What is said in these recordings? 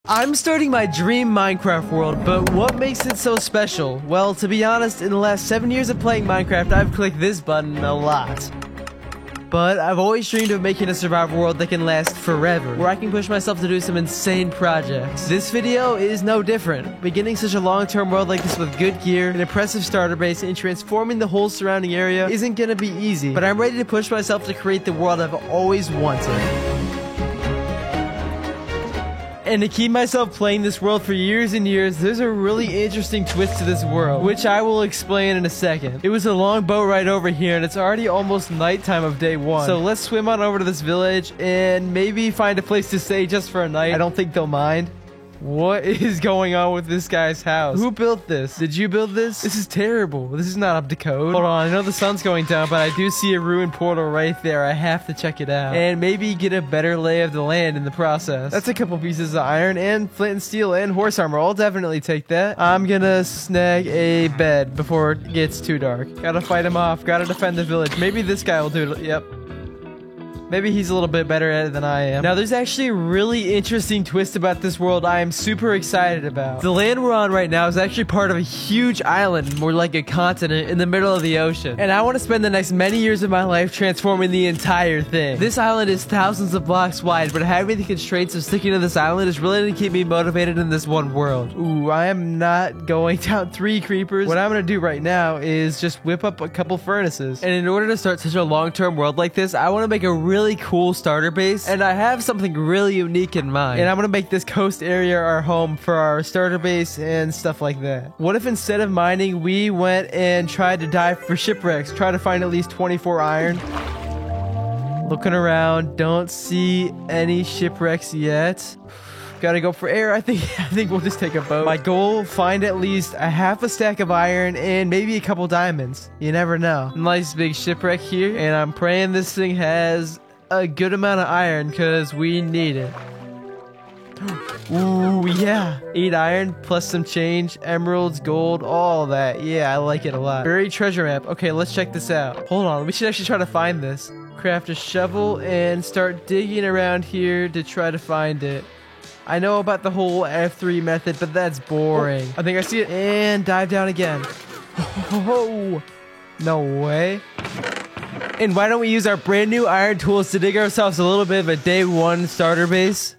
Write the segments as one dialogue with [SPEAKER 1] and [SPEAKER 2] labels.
[SPEAKER 1] I'm starting my dream Minecraft world, but what makes it so special? Well, to be honest, in the last 7 years of playing Minecraft, I've clicked this button a lot. But I've always dreamed of making a survival world that can last forever, where I can push myself to do some insane projects. This video is no different. Beginning such a long-term world like this with good gear, an impressive starter base, and transforming the whole surrounding area isn't gonna be easy, but I'm ready to push myself to create the world I've always wanted. And to keep myself playing this world for years and years, there's a really interesting twist to this world, which I will explain in a second. It was a long boat ride over here, and it's already almost nighttime of day one. So let's swim on over to this village and maybe find a place to stay just for a night. I don't think they'll mind. What is going on with this guy's house? Who built this? Did you build this? This is terrible. This is not up to code. Hold on, I know the sun's going down, but I do see a ruined portal right there. I have to check it out. And maybe get a better lay of the land in the process. That's a couple pieces of iron and flint and steel and horse armor. I'll definitely take that. I'm gonna snag a bed before it gets too dark. Gotta fight him off. Gotta defend the village. Maybe this guy will do it. Yep. Maybe he's a little bit better at it than I am. Now, there's actually a really interesting twist about this world I am super excited about. The land we're on right now is actually part of a huge island, more like a continent, in the middle of the ocean. And I want to spend the next many years of my life transforming the entire thing. This island is thousands of blocks wide, but having the constraints of sticking to this island is really to keep me motivated in this one world. Ooh, I am not going down 3 creepers. What I'm going to do right now is just whip up a couple furnaces. And in order to start such a long-term world like this, I want to make a really cool starter base, and I have something really unique in mind, and I'm gonna make this coast area our home for our starter base and stuff like that. What if instead of mining we went and tried to dive for shipwrecks, try to find at least 24 iron? Looking around, don't see any shipwrecks yet. Gotta go for air. I think we'll just take a boat. My goal, find at least a half a stack of iron and maybe a couple diamonds. You never know. Nice big shipwreck here, and I'm praying this thing has a good amount of iron because we need it. Ooh, yeah. 8 iron plus some change, emeralds, gold, all that. Yeah, I like it a lot. Buried treasure map. Okay, let's check this out. Hold on, we should actually try to find this. Craft a shovel and start digging around here to try to find it. I know about the whole F3 method, but that's boring. I think I see it. And dive down again. Oh, no way. And why don't we use our brand new iron tools to dig ourselves a little bit of a day 1 starter base?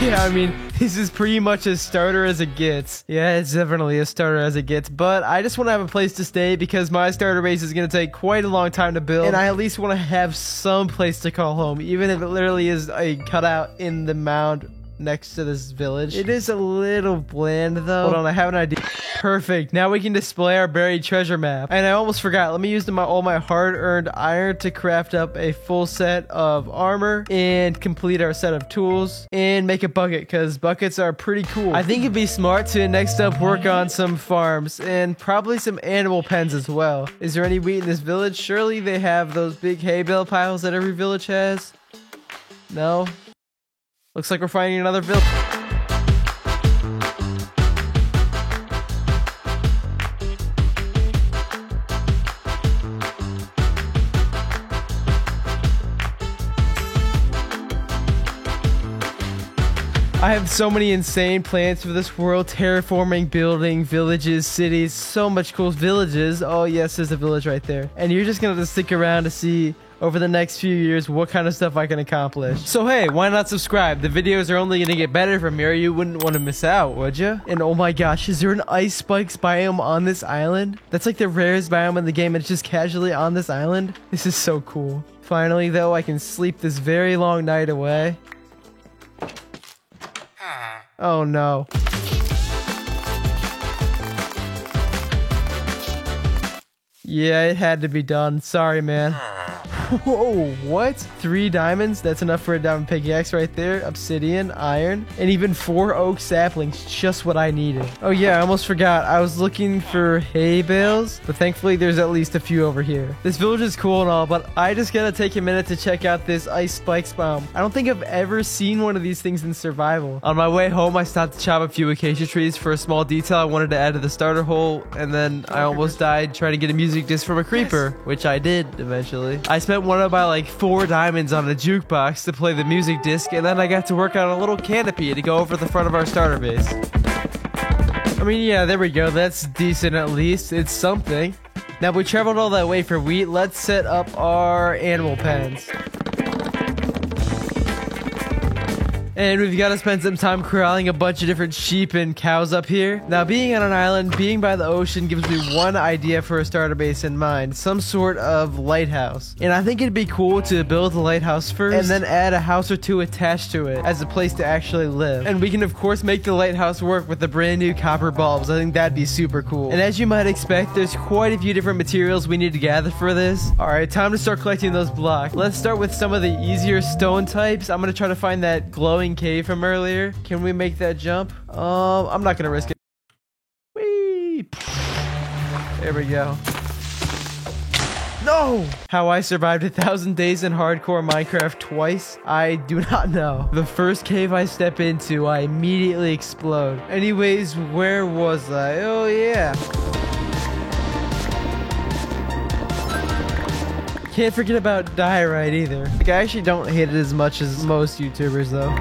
[SPEAKER 1] Yeah, I mean, this is pretty much as starter as it gets. Yeah, it's definitely as starter as it gets, but I just want to have a place to stay because my starter base is going to take quite a long time to build, and I at least want to have some place to call home, even if it literally is a cutout in the mound next to this village. It is a little bland though. Hold on, I have an idea. Perfect. Now we can display our buried treasure map. And I almost forgot. Let me use all my hard-earned iron to craft up a full set of armor and complete our set of tools and make a bucket because buckets are pretty cool. I think it'd be smart to next up work on some farms and probably some animal pens as well. Is there any wheat in this village? Surely they have those big hay bale piles that every village has. No? Looks like we're finding another village. I have so many insane plans for this world. Terraforming, building, villages, cities, so much cool villages. Oh yes, there's a village right there. And you're just gonna have to stick around to see over the next few years what kind of stuff I can accomplish. So hey, why not subscribe? The videos are only gonna get better from here. You wouldn't want to miss out, would you? And oh my gosh, is there an ice spikes biome on this island? That's like the rarest biome in the game, and it's just casually on this island. This is so cool. Finally though, I can sleep this very long night away. Oh no. Yeah, it had to be done. Sorry, man. Whoa, what? 3 diamonds? That's enough for a diamond pickaxe right there. Obsidian, iron, and even 4 oak saplings. Just what I needed. Oh yeah, I almost forgot. I was looking for hay bales, but thankfully there's at least a few over here. This village is cool and all, but I just gotta take a minute to check out this ice spikes biome. I don't think I've ever seen one of these things in survival. On my way home, I stopped to chop a few acacia trees for a small detail I wanted to add to the starter hole, and then I almost died trying to get a music disc from a creeper, which I did eventually. I spent wanted to buy like 4 diamonds on a jukebox to play the music disc, and then I got to work on a little canopy to go over the front of our starter base. I mean, yeah, there we go. That's decent at least. It's something. Now we traveled all that way for wheat. Let's set up our animal pens. And we've got to spend some time corralling a bunch of different sheep and cows up here. Now, being on an island, being by the ocean gives me one idea for a starter base in mind. Some sort of lighthouse. And I think it'd be cool to build the lighthouse first and then add a house or 2 attached to it as a place to actually live. And we can, of course, make the lighthouse work with the brand new copper bulbs. I think that'd be super cool. And as you might expect, there's quite a few different materials we need to gather for this. Alright, time to start collecting those blocks. Let's start with some of the easier stone types. I'm going to try to find that glowing cave from earlier. Can we make that jump? I'm not gonna risk it. Whee! There we go. No! How I survived 1,000 days in hardcore Minecraft twice? I do not know. The first cave I step into, I immediately explode. Anyways, where was I? Oh yeah. Can't forget about diorite either. Like, I actually don't hate it as much as most YouTubers though.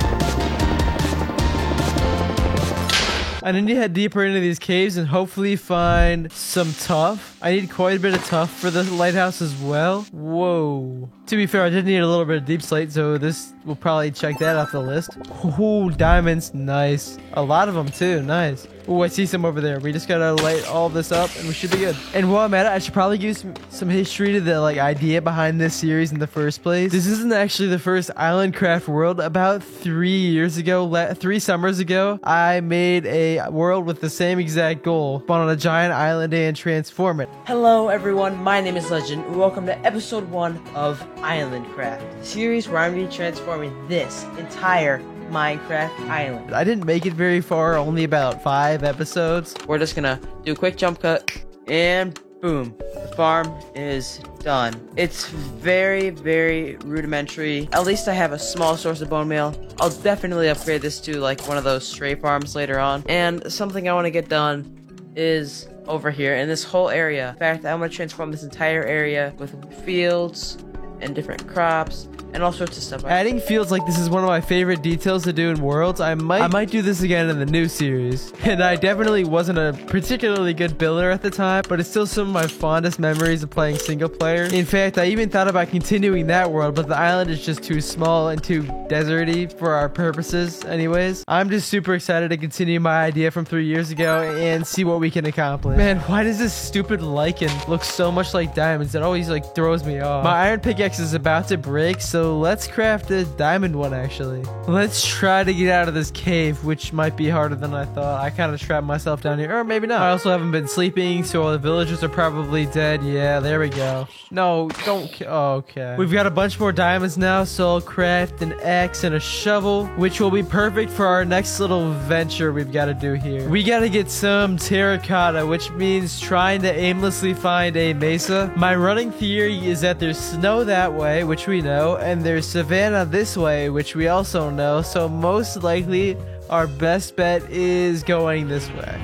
[SPEAKER 1] I need to head deeper into these caves and hopefully find some tuff. I need quite a bit of tuff for the lighthouse as well. Whoa. To be fair, I did need a little bit of deep slate, so this will probably check that off the list. Ooh, diamonds. Nice. A lot of them too. Nice. Ooh, I see some over there. We just gotta light all this up and we should be good. And while I'm at it, I should probably give some history to the idea behind this series in the first place. This isn't actually the first Island Craft world. About 3 years ago, 3 summers ago, I made a world with the same exact goal. Spawn on a giant island and transform it.
[SPEAKER 2] Hello everyone, my name is Legend, and welcome to episode 1 of Island Craft, the series where I'm going to be transforming this entire Minecraft island.
[SPEAKER 1] I didn't make it very far, only about 5 episodes.
[SPEAKER 2] We're just gonna do a quick jump cut, and boom, the farm is done. It's very, very rudimentary. At least I have a small source of bone meal. I'll definitely upgrade this to like one of those stray farms later on. And something I want to get done is over here in this whole area. In fact, I'm going to transform this entire area with fields and different crops and all sorts of stuff.
[SPEAKER 1] Adding fields like this is one of my favorite details to do in Worlds. I might do this again in the new series. And I definitely wasn't a particularly good builder at the time, but it's still some of my fondest memories of playing single player. In fact, I even thought about continuing that world, but the island is just too small and too deserty for our purposes anyways. I'm just super excited to continue my idea from 3 years ago and see what we can accomplish. Man, why does this stupid lichen look so much like diamonds? It always like throws me off. My iron pickaxe is about to break, so let's craft a diamond one actually. Let's try to get out of this cave, which might be harder than I thought. I kind of trapped myself down here, or maybe not. I also haven't been sleeping, so all the villagers are probably dead. Yeah, there we go. No, don't. Oh, okay. We've got a bunch more diamonds now, so I'll craft an axe and a shovel, which will be perfect for our next little venture we've got to do here. We got to get some terracotta, which means trying to aimlessly find a mesa. My running theory is that there's snow that way, which we know, and there's savannah this way, which we also know, so most likely our best bet is going this way.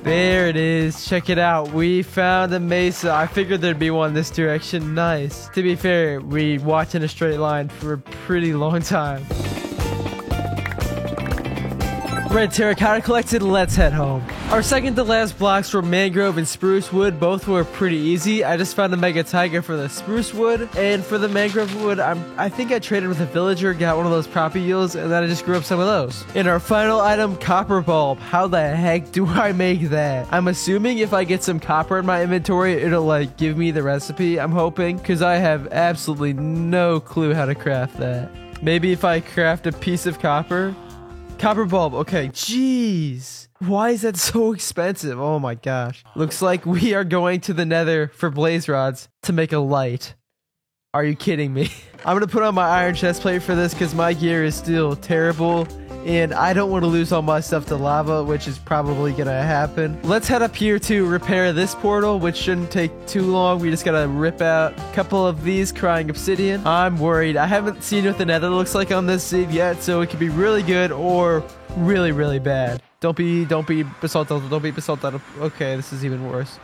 [SPEAKER 1] There it is. Check it out. We found a mesa. I figured there'd be one this direction. Nice. To be fair, we walked in a straight line for a pretty long time. Red terracotta collected, let's head home. Our second to last blocks were mangrove and spruce wood. Both were pretty easy. I just found a mega taiga for the spruce wood, and for the mangrove wood, I think I traded with a villager, got one of those propagules, and then I just grew up some of those. And our final item, copper bulb. How the heck do I make that? I'm assuming if I get some copper in my inventory, it'll like give me the recipe, I'm hoping, because I have absolutely no clue how to craft that. Maybe if I craft a piece of copper. Copper bulb, okay, jeez. Why is that so expensive? Oh my gosh. Looks like we are going to the nether for blaze rods to make a light. Are you kidding me? I'm gonna put on my iron chest plate for this because my gear is still terrible and I don't want to lose all my stuff to lava, which is probably gonna happen. Let's head up here to repair this portal, which shouldn't take too long. We just gotta rip out a couple of these crying obsidian. I'm worried. I haven't seen what the nether looks like on this seed yet, so it could be really good or really, really bad. Don't be basalt delta. Don't be basalt delta. Okay, this is even worse.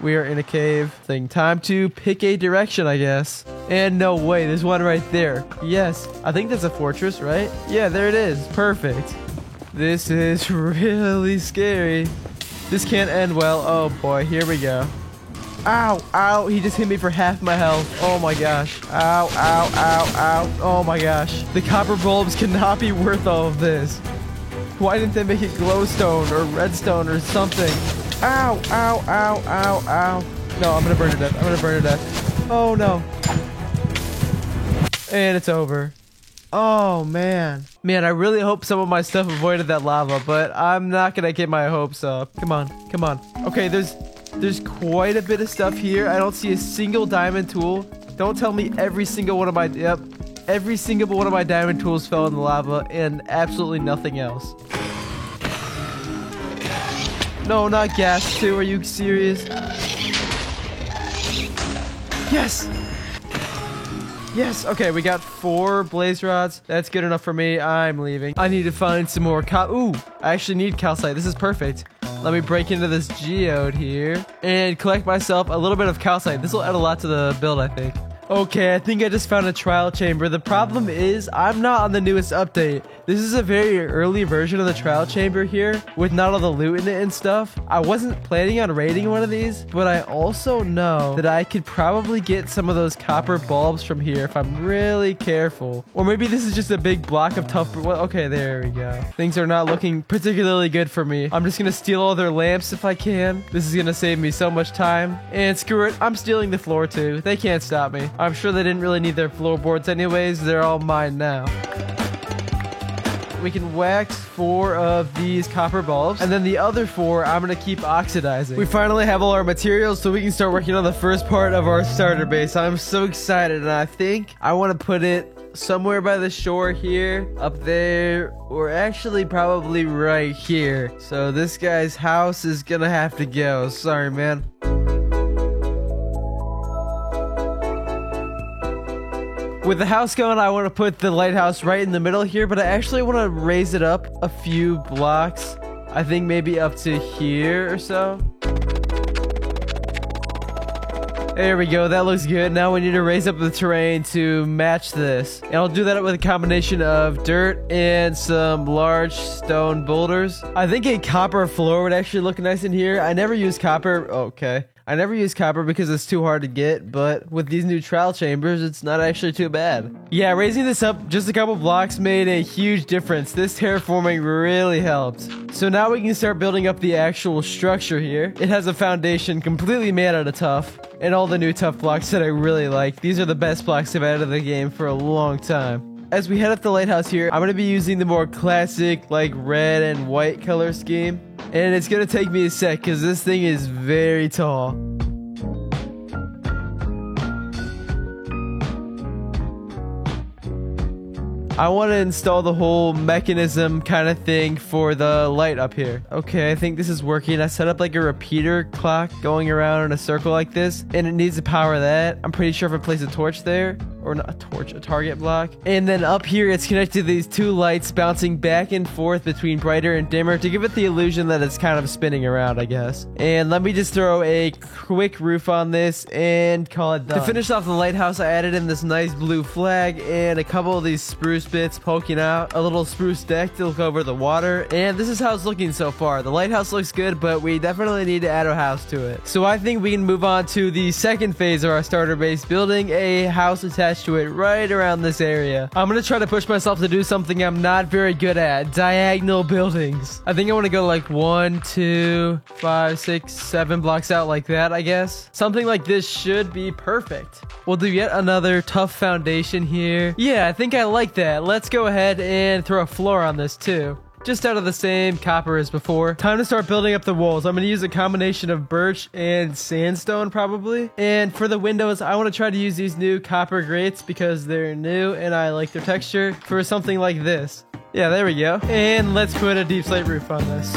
[SPEAKER 1] We are in a cave thing. Time to pick a direction, I guess. And no way, there's one right there. Yes, I think that's a fortress, right? Yeah, there it is. Perfect. This is really scary. This can't end well. Oh boy, here we go. Ow, ow, he just hit me for half my health. Oh my gosh. Ow, ow, ow, ow. Oh my gosh. The copper bulbs cannot be worth all of this. Why didn't they make it glowstone or redstone or something? Ow, ow, ow, ow, ow. No, I'm gonna burn to death. I'm gonna burn to death. Oh no. And it's over. Oh man. Man, I really hope some of my stuff avoided that lava, but I'm not gonna get my hopes up. Come on, come on. Okay, there's quite a bit of stuff here. I don't see a single diamond tool. Don't tell me every single one of my, yep. Every single one of my diamond tools fell in the lava and absolutely nothing else. No, not gas too. Are you serious? Yes! Yes! Okay, we got 4 blaze rods. That's good enough for me. I'm leaving. I need to find some more Ooh, I actually need calcite. This is perfect. Let me break into this geode here and collect myself a little bit of calcite. This will add a lot to the build, I think. Okay, I think I just found a trial chamber. The problem is I'm not on the newest update. This is a very early version of the trial chamber here with not all the loot in it and stuff. I wasn't planning on raiding one of these, but I also know that I could probably get some of those copper bulbs from here if I'm really careful. Or maybe this is just a big block of tough... Well, okay, there we go. Things are not looking particularly good for me. I'm just gonna steal all their lamps if I can. This is gonna save me so much time. And screw it, I'm stealing the floor too. They can't stop me. I'm sure they didn't really need their floorboards anyways. They're all mine now. We can wax 4 of these copper bulbs, and then the other 4 I'm gonna keep oxidizing. We finally have all our materials, so we can start working on the first part of our starter base. I'm so excited, and I think I want to put it somewhere by the shore here, up there, or actually probably right here. So this guy's house is gonna have to go. Sorry, man. With the house going, I want to put the lighthouse right in the middle here, but I actually want to raise it up a few blocks. I think maybe up to here or so. There we go, that looks good. Now we need to raise up the terrain to match this. And I'll do that with a combination of dirt and some large stone boulders. I think a copper floor would actually look nice in here. I never use copper. Okay. I never use copper because it's too hard to get, but with these new trial chambers, it's not actually too bad. Yeah, raising this up just a couple blocks made a huge difference. This terraforming really helped. So now we can start building up the actual structure here. It has a foundation completely made out of tuff, and all the new tuff blocks that I really like. These are the best blocks I've added to the game for a long time. As we head up the lighthouse here, I'm going to be using the more classic, like, red and white color scheme. And it's going to take me a sec, because this thing is very tall. I want to install the whole mechanism kind of thing for the light up here. Okay, I think this is working. I set up like a repeater clock going around in a circle like this, and it needs to power that. I'm pretty sure if I place a torch there, or not a torch, a target block. And then up here, it's connected to these 2 lights bouncing back and forth between brighter and dimmer to give it the illusion that it's kind of spinning around, I guess. And let me just throw a quick roof on this and call it done. To finish off the lighthouse, I added in this nice blue flag and a couple of these spruce bits poking out, a little spruce deck to look over the water, and this is how it's looking so far. The lighthouse looks good, but we definitely need to add a house to it. So I think we can move on to the second phase of our starter base, building a house attached to it right around this area. I'm gonna try to push myself to do something I'm not very good at: diagonal buildings. I think I want to go like 1, 2, 5, 6, 7 blocks out like that, I guess. Something like this should be perfect. We'll do yet another tough foundation here. Yeah, I think I like that. Let's go ahead and throw a floor on this too. Just out of the same copper as before. Time to start building up the walls. I'm going to use a combination of birch and sandstone probably. And for the windows, I want to try to use these new copper grates because they're new and I like their texture for something like this. Yeah, there we go. And let's put a deep slate roof on this.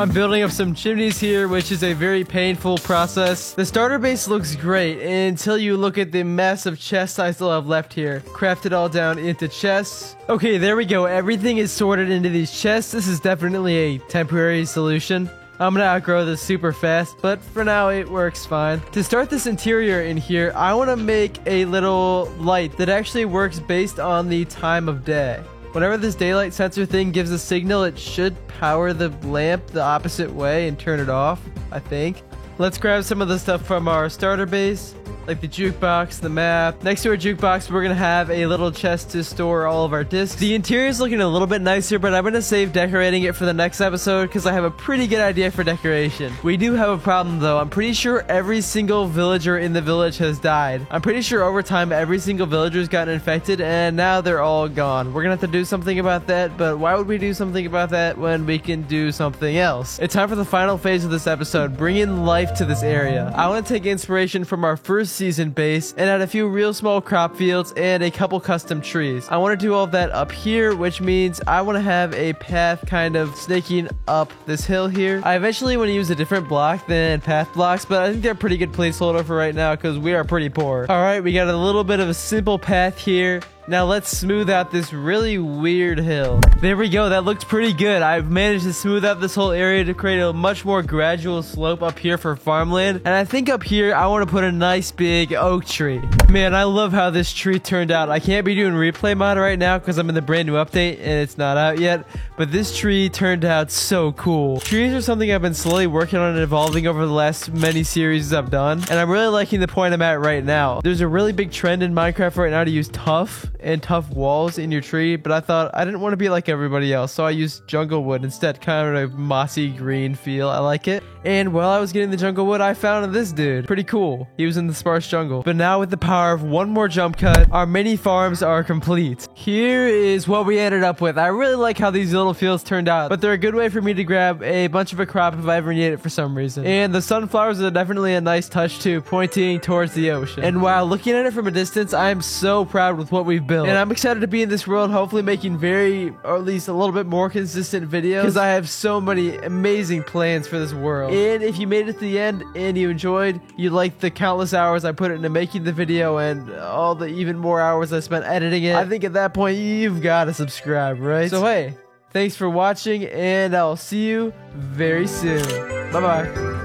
[SPEAKER 1] I'm building up some chimneys here, which is a very painful process. The starter base looks great until you look at the massive chests I still have left here. Craft it all down into chests. Okay, there we go. Everything is sorted into these chests. This is definitely a temporary solution. I'm gonna outgrow this super fast, but for now it works fine. To start this interior in here, I wanna make a little light that actually works based on the time of day. Whenever this daylight sensor thing gives a signal, it should power the lamp the opposite way and turn it off, I think. Let's grab some of the stuff from our starter base, like the jukebox, the map. Next to our jukebox, we're gonna have a little chest to store all of our discs. The interior is looking a little bit nicer, but I'm gonna save decorating it for the next episode because I have a pretty good idea for decoration. We do have a problem though. I'm pretty sure every single villager in the village has died. I'm pretty sure over time every single villager's gotten infected and now they're all gone. We're gonna have to do something about that, but why would we do something about that when we can do something else? It's time for the final phase of this episode. Bring in life to this area. I want to take inspiration from our first season base and add a few real small crop fields and a couple custom trees. I want to do all of that up here, which means I want to have a path kind of snaking up this hill here. I eventually want to use a different block than path blocks, but I think they're a pretty good placeholder for right now because we are pretty poor. All right, we got a little bit of a simple path here. Now let's smooth out this really weird hill. There we go, that looks pretty good. I've managed to smooth out this whole area to create a much more gradual slope up here for farmland. And I think up here, I want to put a nice big oak tree. Man, I love how this tree turned out. I can't be doing replay mod right now because I'm in the brand new update and it's not out yet. But this tree turned out so cool. Trees are something I've been slowly working on and evolving over the last many series I've done. And I'm really liking the point I'm at right now. There's a really big trend in Minecraft right now to use tough and tough walls in your tree, but I thought I didn't want to be like everybody else, so I used jungle wood instead. Kind of a mossy green feel. I like it. And while I was getting the jungle wood, I found this dude. Pretty cool. He was in the sparse jungle. But now with the power of one more jump cut, our mini farms are complete. Here is what we ended up with. I really like how these little fields turned out, but they're a good way for me to grab a bunch of a crop if I ever need it for some reason. And the sunflowers are definitely a nice touch too, pointing towards the ocean. And while looking at it from a distance, I am so proud with what we've built. And I'm excited to be in this world, hopefully making or at least a little bit more consistent videos, because I have so many amazing plans for this world. And if you made it to the end and you enjoyed, you liked the countless hours I put into making the video and all the even more hours I spent editing it, I think at that point you've got to subscribe, right? So hey, thanks for watching and I'll see you very soon. Bye bye.